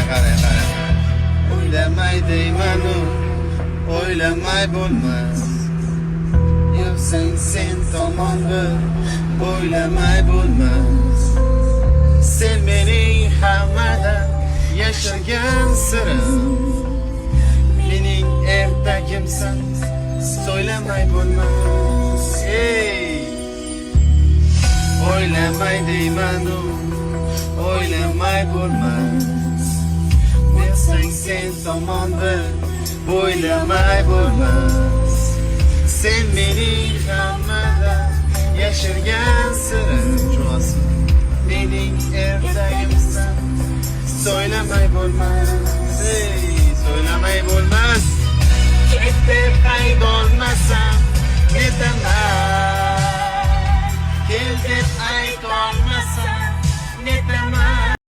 qara. O'ylamay deymanu, o'ylamay bo'lmas. Yursan sen tomon bir, o'ylamay bo'lmas. Sen mening hammadan yashirgan sirim. Mening ertagimsan, so'ylamay bo'lmas. O'ylamay deymanu, o'ylamay bo'lmas. Bilsang sen tomon bir, o'ylamay bo'lmas. Sen mening hammadan yashirgan sirim. Mening ertagimsan, so'ylamay bo'lmas. So'ylamay bo'lmas. Ket deb aytolmasam netaman. Kel deb aytolmasam netaman.